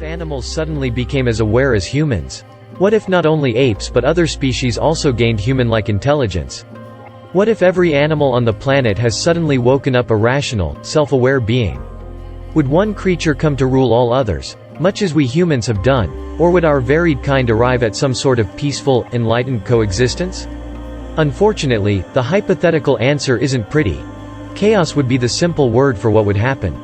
if animals suddenly became as aware as humans? What if not only apes but other species also gained human-like intelligence? What if every animal on the planet has suddenly woken up a rational, self-aware being? Would one creature come to rule all others, much as we humans have done, or would our varied kind arrive at some sort of peaceful, enlightened coexistence? Unfortunately, the hypothetical answer isn't pretty. Chaos would be the simple word for what would happen.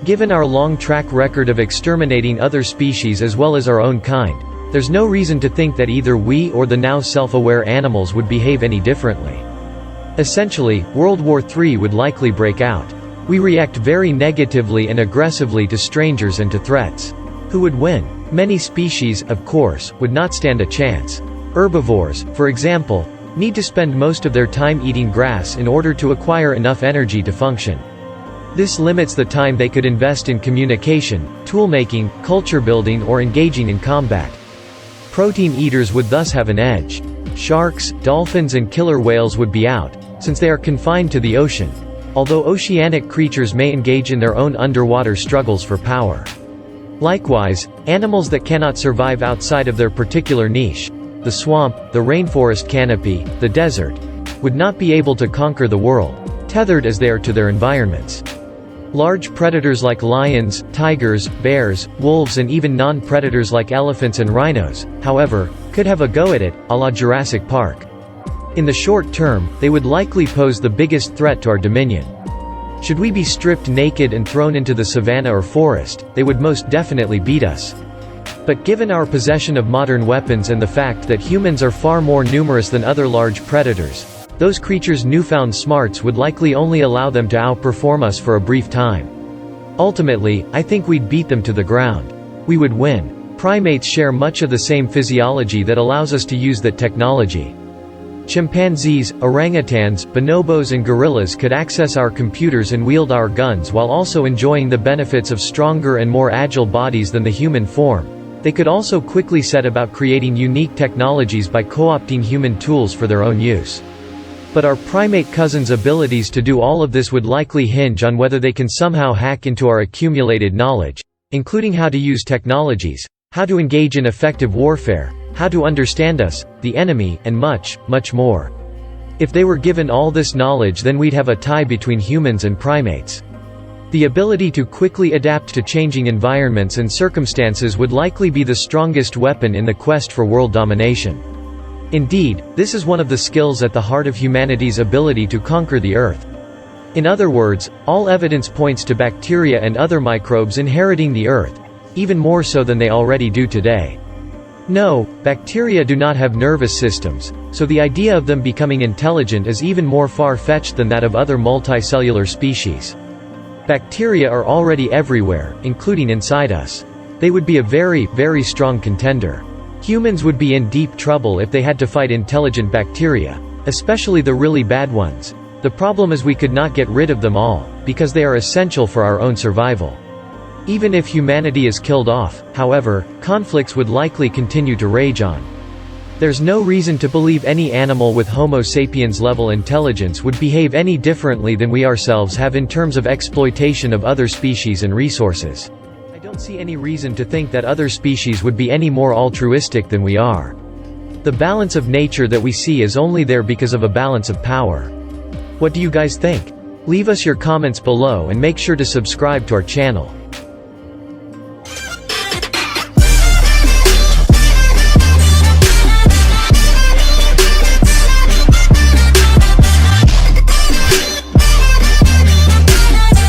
Given our long track record of exterminating other species as well as our own kind, there's no reason to think that either we or the now self-aware animals would behave any differently. Essentially, World War III would likely break out. We react very negatively and aggressively to strangers and to threats. Who would win? Many species, of course, would not stand a chance. Herbivores, for example, need to spend most of their time eating grass in order to acquire enough energy to function. This limits the time they could invest in communication, tool-making, culture building or engaging in combat. Protein eaters would thus have an edge. Sharks, dolphins and killer whales would be out, since they are confined to the ocean, although oceanic creatures may engage in their own underwater struggles for power. Likewise, animals that cannot survive outside of their particular niche, the swamp, the rainforest canopy, the desert, would not be able to conquer the world, tethered as they are to their environments. Large predators like lions, tigers, bears, wolves and even non-predators like elephants and rhinos, however, could have a go at it, a la Jurassic Park. In the short term, they would likely pose the biggest threat to our dominion. Should we be stripped naked and thrown into the savanna or forest, they would most definitely beat us. But given our possession of modern weapons and the fact that humans are far more numerous than other large predators, those creatures' newfound smarts would likely only allow them to outperform us for a brief time. Ultimately, I think we'd beat them to the ground. We would win. Primates share much of the same physiology that allows us to use that technology. Chimpanzees, orangutans, bonobos and gorillas could access our computers and wield our guns while also enjoying the benefits of stronger and more agile bodies than the human form. They could also quickly set about creating unique technologies by co-opting human tools for their own use. But our primate cousins' abilities to do all of this would likely hinge on whether they can somehow hack into our accumulated knowledge, including how to use technologies, how to engage in effective warfare, how to understand us, the enemy, and much, much more. If they were given all this knowledge, then we'd have a tie between humans and primates. The ability to quickly adapt to changing environments and circumstances would likely be the strongest weapon in the quest for world domination. Indeed, this is one of the skills at the heart of humanity's ability to conquer the Earth. In other words, all evidence points to bacteria and other microbes inheriting the Earth, even more so than they already do today. No, bacteria do not have nervous systems, so the idea of them becoming intelligent is even more far-fetched than that of other multicellular species. Bacteria are already everywhere, including inside us. They would be a very, very strong contender. Humans would be in deep trouble if they had to fight intelligent bacteria, especially the really bad ones. The problem is we could not get rid of them all, because they are essential for our own survival. Even if humanity is killed off, however, conflicts would likely continue to rage on. There's no reason to believe any animal with Homo sapiens level intelligence would behave any differently than we ourselves have in terms of exploitation of other species and resources. I don't see any reason to think that other species would be any more altruistic than we are. The balance of nature that we see is only there because of a balance of power. What do you guys think? Leave us your comments below and make sure to subscribe to our channel.